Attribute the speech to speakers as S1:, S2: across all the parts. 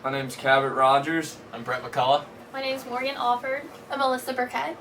S1: My name's Cabot Rogers.
S2: I'm Brett McCullough.
S3: My name's Morgan Alford.
S4: I'm Alyssa Burkett.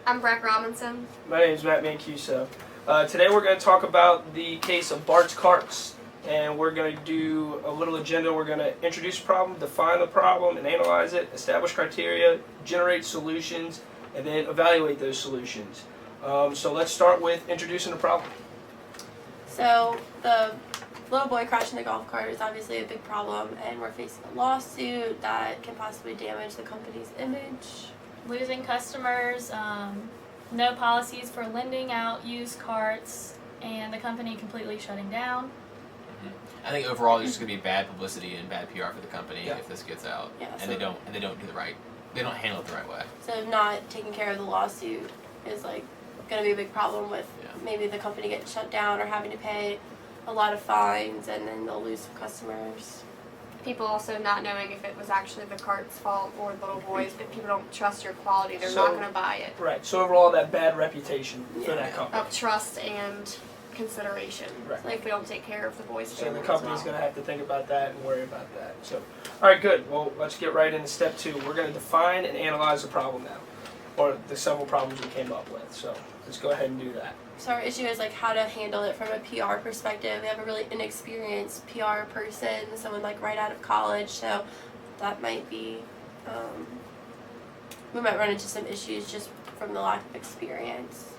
S5: I'm Breck Robinson.
S6: My name is Matt Mancuso. Today we're going to talk about the case of Bart's carts, and we're going to do a little agenda. We're going to introduce a problem, define the problem, and analyze it, establish criteria, generate solutions, and then evaluate those solutions. So let's start with introducing the problem.
S4: So the little boy crashing the golf cart is obviously a big problem, and we're facing a lawsuit that can possibly damage the company's image.
S3: Losing customers, no policies for lending out used carts, and the company completely shutting down.
S2: I think overall there's just gonna be bad publicity and bad PR for the company
S6: Yeah.
S2: if this gets out,
S4: Yeah,
S2: and
S4: so-
S2: they don't handle it the right way.
S4: So not taking care of the lawsuit is like going to be a big problem with maybe the company getting shut down or having to pay a lot of fines, and then they'll lose some customers.
S5: People also not knowing if it was actually the cart's fault or the little boys. If people don't trust your quality, they're not going to buy it.
S6: Right, so overall that bad reputation for that company.
S5: Of trust and consideration.
S6: Right.
S5: Like if we don't take care of the boys'
S6: So
S5: family
S6: the company's
S5: as
S6: going
S5: well.
S6: to have to think about that and worry about that. So, all right, good. Well, let's get right into step 2. We're going to define and analyze the problem now, or the several problems we came up with. So let's go ahead and do that.
S4: So our issue is like how to handle it from a PR perspective. We have a really inexperienced PR person, someone like right out of college, so that might be, we might run into some issues just from the lack of experience.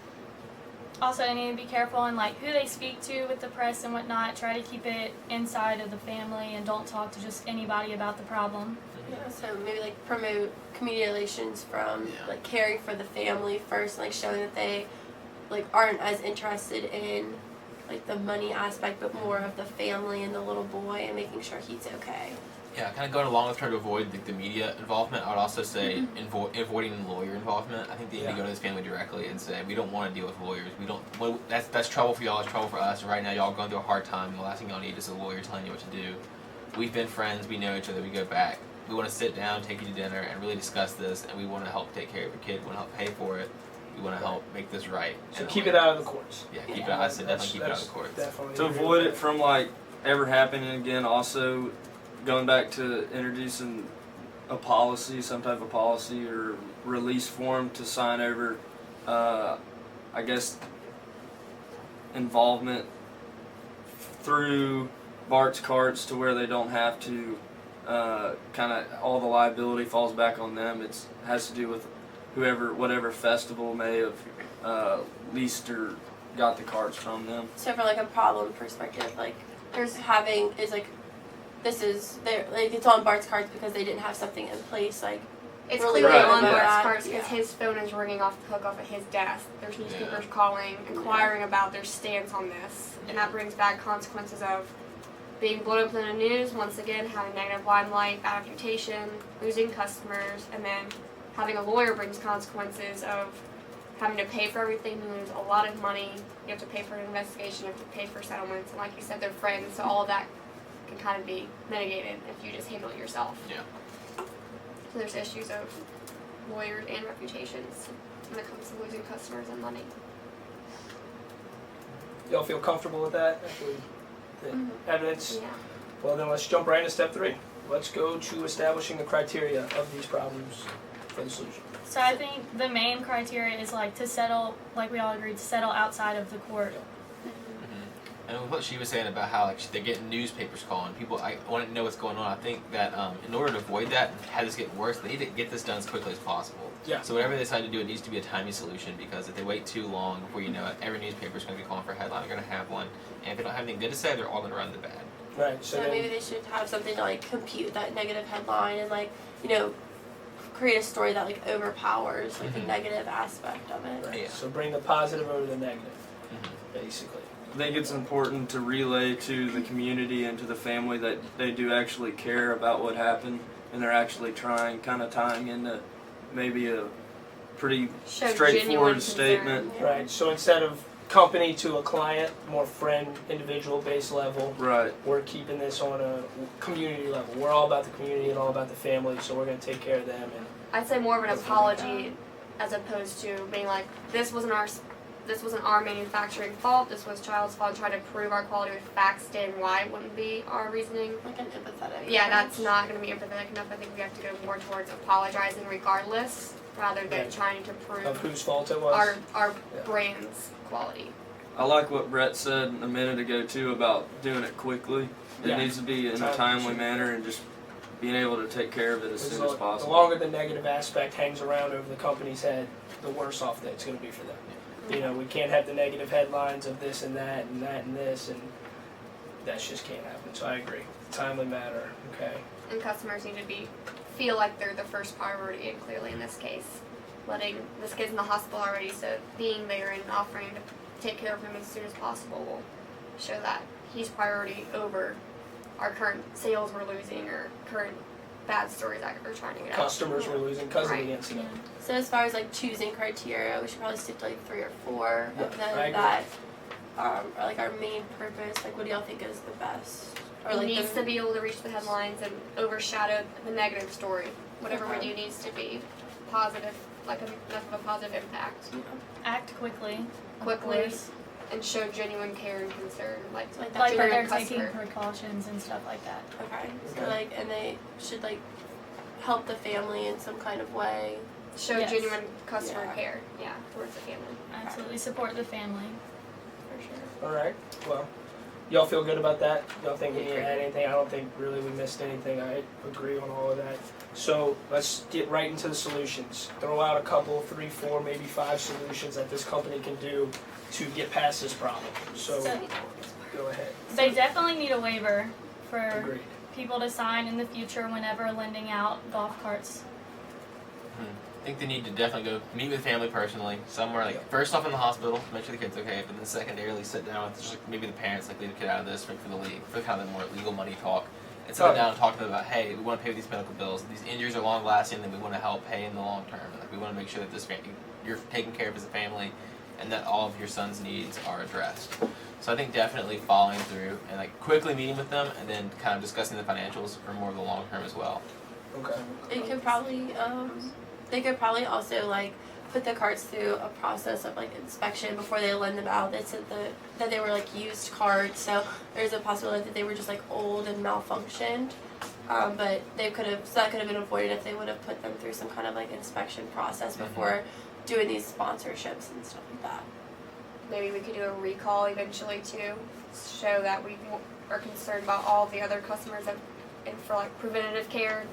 S3: Also, they need to be careful in like who they speak to with the press and whatnot. Try to keep it inside of the family and don't talk to just anybody about the problem.
S4: Yeah, so maybe like promote community relations from like caring for the family first, and like showing that they like aren't as interested in like the money aspect, but more of the family and the little boy and making sure he's okay.
S2: Yeah, kind of going along with trying to avoid the media involvement. I would also say avoiding lawyer involvement. I think they need to go to this family directly and say, we don't want to deal with lawyers. We don't. Well, that's trouble for y'all. It's trouble for us. And right now, y'all are going through a hard time. The last thing y'all need is a lawyer telling you what to do. We've been friends. We know each other. We go back. We want to sit down, take you to dinner, and really discuss this. And we want to help take care of your kid. We want to help pay for it. We want to help make this right.
S6: So keep it out of the courts.
S2: Yeah, keep it out. I said definitely keep it out of the courts.
S1: To avoid it from like ever happening again, also going back to introducing a policy, some type of policy or release form to sign over, I guess, involvement through Bart's carts to where they don't have to, kind of all the liability falls back on them. It has to do with whatever festival may have leased or got the carts from them.
S4: So from like a problem perspective, like there's having is like this is there like it's on Bart's cards because they didn't have something in place like
S5: It's
S4: really
S5: clearly
S1: Right,
S5: on
S1: yeah.
S5: Bart's cards because
S4: Yeah.
S5: his phone is ringing off the hook off at his desk. There's newspapers calling, inquiring about their stance on this. And that brings bad consequences of being blown up in the news, once again, having negative limelight, bad reputation, losing customers, and then having a lawyer brings consequences of having to pay for everything, you lose a lot of money, you have to pay for an investigation, you have to pay for settlements, and like you said, they're friends, so all of that can kind of be mitigated if you just handle it yourself.
S2: Yeah.
S5: So there's issues of lawyers and reputations when it comes to losing customers and money.
S6: Y'all feel comfortable with that? The evidence?
S5: Yeah.
S6: Well, then let's jump right into step 3. Let's go to establishing the criteria of these problems for the solution.
S3: So I think the main criteria is like to settle, like we all agreed, to settle outside of the court.
S2: And what she was saying about how like they're getting newspapers calling people, I want to know what's going on. I think that in order to avoid that and have this get worse, they need to get this done as quickly as possible.
S6: Yeah.
S2: So whatever they decide to do, it needs to be a timely solution, because if they wait too long, before you know it, every newspaper is going to be calling for a headline. They're going to have one, and if they don't have anything good to say, they're all going to run the bad.
S6: Right.
S4: So maybe they should have something to like compute that negative headline and like, you know, create a story that like overpowers like the negative aspect of it.
S6: Right.
S2: Yeah.
S6: So bring the positive over the negative, basically.
S1: I think it's important to relay to the community and to the family that they do actually care about what happened, and they're actually trying, kind of tying into maybe a pretty
S5: Show
S1: straightforward
S5: genuine
S1: statement.
S5: concern.
S6: Right. So instead of company to a client, more friend, individual based level,
S1: Right.
S6: we're keeping this on a community level. We're all about the community and all about the family, so we're going to take care of them. And
S5: I'd say more of an apology as opposed to being like, this this wasn't our manufacturing fault, this was child's fault, and try to prove our quality with facts stating why it wouldn't be our reasoning.
S4: Like an empathetic.
S5: Yeah,
S4: approach.
S5: that's not going to be empathetic enough. I think we have to go more towards apologizing regardless, rather than
S6: Right.
S5: trying to prove
S6: Of whose fault it was.
S5: our
S6: Yeah.
S5: brand's quality.
S1: I like what Brett said a minute ago too about doing it quickly. It
S6: Yeah.
S1: needs to be in a
S6: Time
S1: timely
S6: consuming.
S1: manner and just being able to take care of it as soon as
S6: The
S1: possible.
S6: longer the negative aspect hangs around over the company's head, the worse off that it's going to be for them. You know, we can't have the negative headlines of this and that and that and this, and that just can't happen. So I agree. Timely matter. Okay.
S5: And customers need to feel like they're the first priority, and clearly in this case, letting this kid's in the hospital already, so being there and offering to take care of him as soon as possible will show that he's priority over our current sales we're losing or current bad stories that we're trying to get out.
S6: Customers were losing because of
S5: Right.
S6: the incident.
S4: So as far as like choosing criteria, we should probably stick to like 3 or 4
S6: Yeah,
S4: of
S6: I
S4: them
S6: agree.
S4: that are like our main purpose. Like, what do y'all think is the best? Or
S5: It
S4: like
S5: needs
S4: the,
S5: to be able to reach the headlines and overshadow the negative story. Whatever we
S4: Okay.
S5: do needs to be positive, like enough of a positive impact.
S3: Act quickly. of
S5: Quickly.
S3: course.
S5: And show genuine care and concern, like
S4: Like that
S3: Like that
S5: genuine
S3: they're taking
S5: customer.
S3: precautions and stuff like that.
S4: Okay. So
S6: Okay.
S4: like, and they should like help the family in some kind of way.
S5: Show
S3: Yes.
S5: genuine customer
S4: Yeah.
S5: care, towards the family.
S3: Absolutely support the family. For sure.
S6: All right. Well, y'all feel good about that? Y'all think we need to add anything? I don't think really we missed anything. I agree on all of that. So let's get right into the solutions. Throw out a couple, 3, 4, maybe 5 solutions that this company can do to get past this problem. So
S3: So-
S6: go ahead.
S3: They definitely need a waiver for
S6: Agreed.
S3: people to sign in the future whenever lending out golf carts.
S2: I think they need to definitely go meet with family personally, somewhere like first off in the hospital, make sure the kid's okay, but then secondarily sit down with just like maybe the parents, like leave the kid out of this for the league, for kind of the more legal money talk, and sit
S6: Oh.
S2: down and talk to them about, hey, we want to pay these medical bills, these injuries are long lasting, and we want to help pay in the long term. Like we want to make sure that this family, you're taken care of as a family, and that all of your son's needs are addressed. So I think definitely following through and like quickly meeting with them, and then kind of discussing the financials for more of the long term as well.
S6: Okay.
S4: It could probably they could probably also like put the carts through a process of like inspection before they lend them out. They said that they were like used carts, so there's a possibility that they were just like old and malfunctioned. But they could have, so that could have been avoided if they would have put them through some kind of like inspection process before doing these sponsorships and stuff like that.
S5: Maybe we could do a recall eventually too, show that we are concerned about all the other customers and for like preventative care.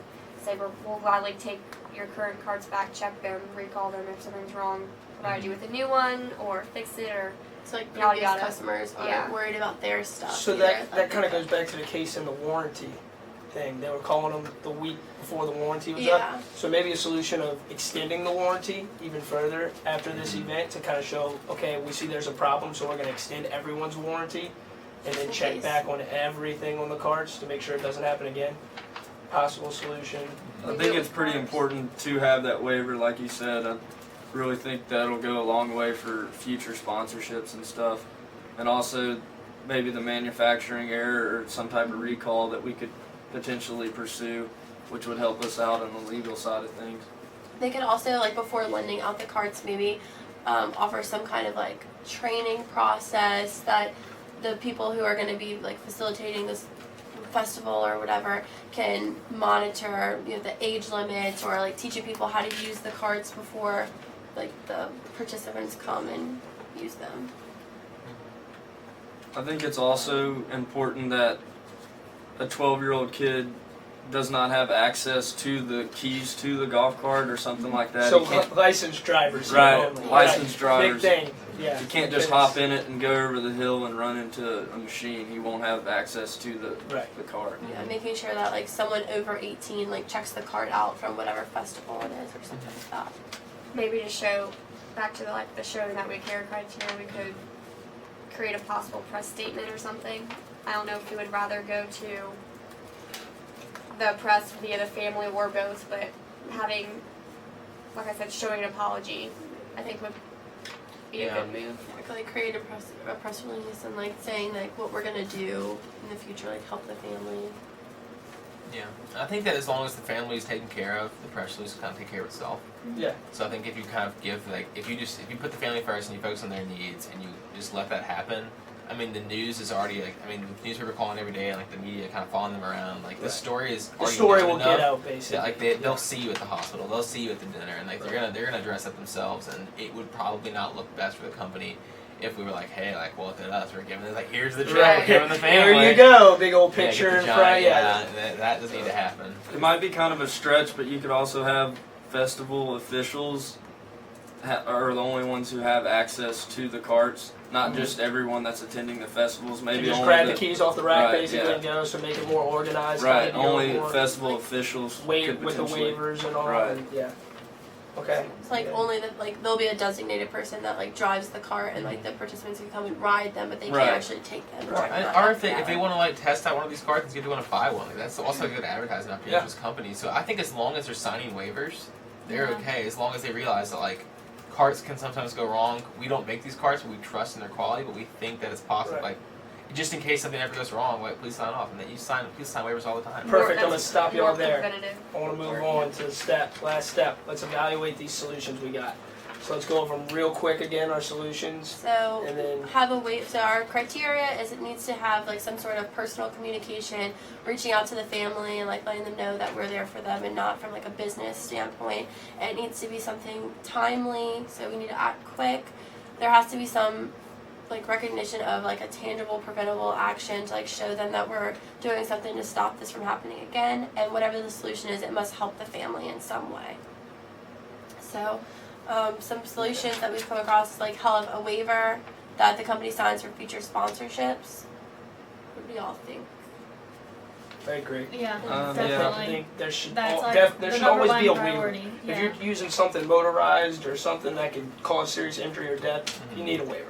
S5: Say we'll gladly take your current cards back, check them, recall them if something's wrong, provide you with a new one or fix it or
S4: So like
S5: Yada,
S4: previous
S5: yada.
S4: customers aren't
S5: Yeah.
S4: worried about their stuff.
S6: So
S4: either.
S6: that kind of goes back to the case in the warranty thing. They were calling them the week before the warranty was up.
S4: Yeah.
S6: So maybe a solution of extending the warranty even further after this event to kind of show, okay, we see there's a problem, so we're going to extend everyone's warranty and then
S4: In
S6: check
S4: case.
S6: back on everything on the cards to make sure it doesn't happen again. Possible solution.
S1: I think it's pretty important to have that waiver, like you said. I really think that'll go a long way for future sponsorships and stuff. And also maybe the manufacturing error or some type of recall that we could potentially pursue, which would help us out on the legal side of things.
S4: They could also, like, before lending out the carts, maybe offer some kind of like training process that the people who are going to be like facilitating this festival or whatever can monitor, you know, the age limits or like teaching people how to use the carts before like the participants come and use them.
S1: I think it's also important that a 12-year-old kid does not have access to the keys to the golf cart or something like that.
S6: So
S1: He can't-
S6: licensed drivers.
S1: Right,
S6: only.
S1: licensed
S6: Big
S1: drivers.
S6: thing. Yeah.
S1: You can't just hop in it and go over the hill and run into a machine. He won't have access to
S6: Right.
S1: the cart.
S4: Yeah, making sure that like someone over 18 like checks the cart out from whatever festival it is or something like that.
S5: maybe to show back to the showing that we care criteria, we could create a possible press statement or something. I don't know if we would rather go to the press via the family or both, but having, like I said, showing an apology, I think would be a good move.
S4: We could like create a press release and like saying like what we're gonna do in the future, like help the family.
S2: Yeah, I think that as long as the family is taken care of, the press release will kind of take care of itself.
S6: Yeah.
S2: So I think if you kind of give, like, if you put the family first and you focus on their needs and you just let that happen, I mean, the news is already, like, I mean, the newspaper calling every day and, like, the media kind of following them around. Like, the story is
S6: The
S2: already
S6: story
S2: known
S6: will
S2: enough
S6: get out, basically.
S2: that, like, they'll see you at the hospital, they'll see you at the dinner, and, like, they're gonna address it themselves, and it would probably not look best for the company if we were like, hey, like, well, look at us, we're giving it, like, here's the check,
S6: Right.
S2: we're giving the family.
S6: There you go, big old
S2: Yeah, get
S6: picture
S2: the
S6: in
S2: giant-
S6: front.
S2: Yeah, that doesn't need to happen.
S1: It might be kind of a stretch, but you could also have festival officials are the only ones who have access to the carts, not just everyone that's attending the festivals.
S6: You
S1: Maybe
S6: just
S1: only
S6: grab the keys off the rack,
S1: Right,
S6: basically,
S1: yeah.
S6: and go, so make it more organized.
S1: right.
S6: kind of
S1: Only
S6: deal, more
S1: festival officials could
S6: with the
S1: potentially-
S6: waivers and all.
S1: Right.
S6: And, yeah. Okay.
S4: It's like
S6: Yeah.
S4: only the like there'll be a designated person that like drives the cart and like the participants can come and ride them, but they
S1: Right.
S4: can't actually take them.
S6: Right.
S2: And, or if they want to like test out one of these cards and see if they want to buy one, like, that's also a good advertising opportunity
S6: Yeah.
S2: for this company. So I think as long as they're signing waivers, they're
S3: Yeah.
S2: okay. As long as they realize that like carts can sometimes go wrong. We don't make these carts, but we trust in their quality. But we think that it's possible.
S6: Right.
S2: Like just in case something ever goes wrong, like please sign off. And that please sign waivers all the time.
S6: Perfect. I'm gonna
S5: That's
S6: stop you
S5: more
S6: all there.
S5: preventative.
S6: I want to move on to the last step. Let's evaluate these solutions we got. So let's go over them real quick again, our solutions.
S4: So
S6: And then
S4: have a wait. So our criteria is it needs to have like some sort of personal communication, reaching out to the family and like letting them know that we're there for them and not from like a business standpoint. And it needs to be something timely, so we need to act quick. There has to be some like recognition of like a tangible preventable action to like show them that we're doing something to stop this from happening again. And whatever the solution is, it must help the family in some way. So some solutions that we've come across, like have a waiver that the company signs for future sponsorships. What do y'all think?
S6: I agree.
S3: Yeah,
S1: Yeah.
S6: I
S3: definitely.
S6: think there should
S3: That's
S6: there
S3: the
S6: should
S3: number
S6: always
S3: one
S6: be a
S3: priority.
S6: waiver.
S3: Yeah.
S6: If you're using something motorized or something that could cause serious injury or death, you need a waiver.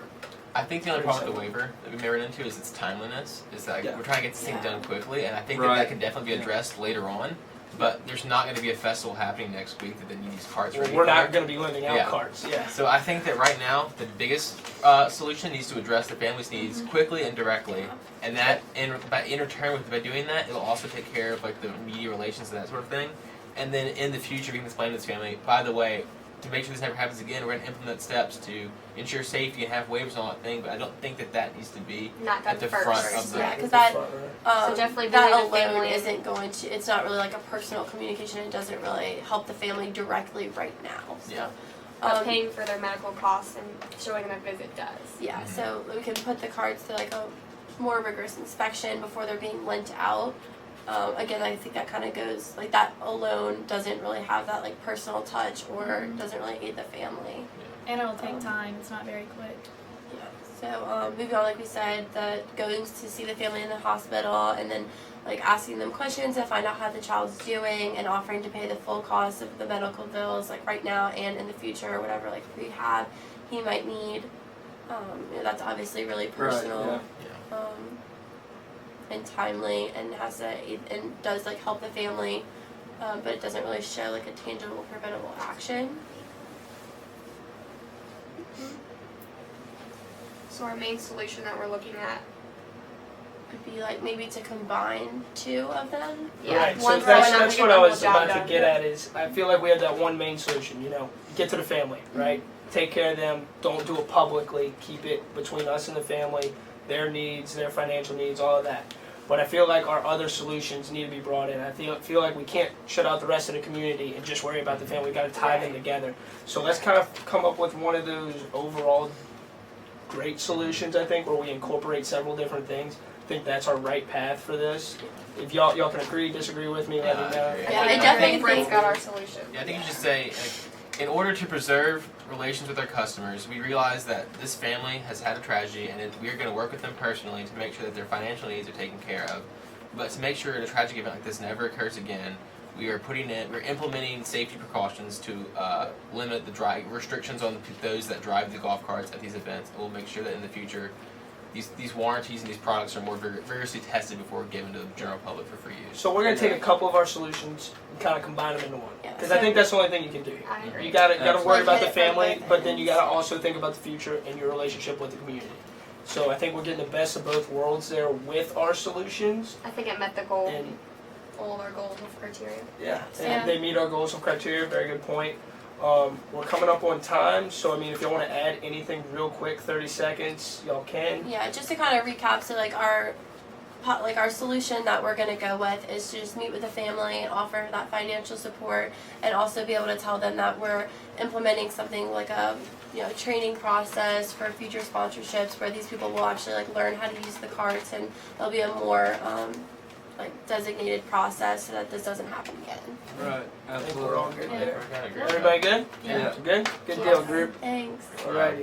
S2: I think the only
S6: Pretty
S2: problem with the waiver that we may run into is its timeliness. Is that
S6: Yeah.
S2: we're trying to get this thing
S4: Yeah.
S2: done quickly, and I think
S1: Right.
S2: that can definitely be addressed later on. But there's not going to be a festival happening next week that they need these carts
S6: Well,
S2: ready.
S6: we're
S2: for.
S6: not going to be lending out
S2: Yeah.
S6: carts. Yeah.
S2: So I think that right now the biggest solution needs to address the family's needs quickly and directly, and that in return by doing that, it'll also take care of like the media relations and that sort of thing. And then in the future, we can explain to this family, by the way, to make sure this never happens again, we're going to implement steps to ensure safety and have waivers and all that thing. But I don't think that needs to be
S5: Not done
S2: at the
S5: first.
S2: front of the.
S4: Yeah, because that
S5: So definitely
S4: that
S5: bringing the
S4: alone
S5: family in.
S4: isn't going to. It's not really like a personal communication. It doesn't really help the family directly right now. So,
S2: Yeah.
S5: But paying for their medical costs and showing them a visit does.
S4: Yeah, so we can put the cards through like a more rigorous inspection before they're being lent out. Again, I think that kind of goes like that alone doesn't really have that like personal touch or doesn't really aid the family.
S3: And it'll take time. It's not very quick.
S4: Yeah. So moving on, like we said, the going to see the family in the hospital and then like asking them questions to find out how the child's doing and offering to pay the full cost of the medical bills like right now and in the future or whatever like rehab he might need. That's obviously really personal.
S1: yeah.
S4: And timely and and does like help the family, but it doesn't really show like a tangible preventable action.
S5: So our main solution that we're looking at,
S4: Would be like maybe to combine two of them.
S6: Right. So
S5: one's
S6: that's
S5: going
S6: what I was about to get at. Is I feel like we have that one main solution. You know, get to the family, right? Take care of them. Don't do it publicly. Keep it between us and the family. Their needs, their financial needs, all of that. But I feel like our other solutions need to be brought in. I feel like we can't shut out the rest of the community and just worry about the family. We've got to tie them together. So let's kind of come up with one of those overall great solutions, I think, where we incorporate several different things. I think that's our right path for this. If y'all can agree, disagree with me, let me
S2: Yeah, I
S6: know.
S2: agree.
S4: Yeah, I
S5: I
S4: definitely
S5: think Brent's
S4: think-
S5: got our solution.
S2: Yeah, I think you should say, like, in order to preserve relations with our customers, we realize that this family has had a tragedy, and we are going to work with them personally to make sure that their financial needs are taken care of. But to make sure a tragic event like this never occurs again, we're implementing safety precautions to limit the restrictions on those that drive the golf carts at these events. And we'll make sure that in the future, these warranties and these products are more vigorously tested before given to the general public for free use.
S6: So we're going to take a couple of our solutions and kind of combine them into one.
S4: Yeah.
S6: Because I think that's the only thing you can do.
S5: I agree.
S6: You gotta worry about the
S4: Hit it from
S6: family,
S4: both
S6: but then you
S4: ends.
S6: gotta also think about the future and your relationship with the community. So I think we're getting the best of both worlds there with our solutions.
S5: I think it met the goal.
S6: And
S5: all of our goals and criteria.
S6: Yeah, and
S3: Yeah.
S6: they meet our goals and criteria. Very good point. We're coming up on time, so I mean, if you want to add anything real quick, 30 seconds, y'all can.
S4: Yeah, just to kind of recap, so like our solution that we're going to go with is to just meet with the family and offer that financial support, and also be able to tell them that we're implementing something like a training process for future sponsorships where these people will actually like learn how to use the carts, and there'll be a more designated process so that this doesn't happen again.
S1: Right.
S6: I think we're all
S1: Absolutely.
S6: good there.
S2: I got a great
S6: Everybody good?
S1: Yeah.
S6: Good? Good
S4: Yes.
S6: deal, group.
S4: Thanks.
S6: Alrighty.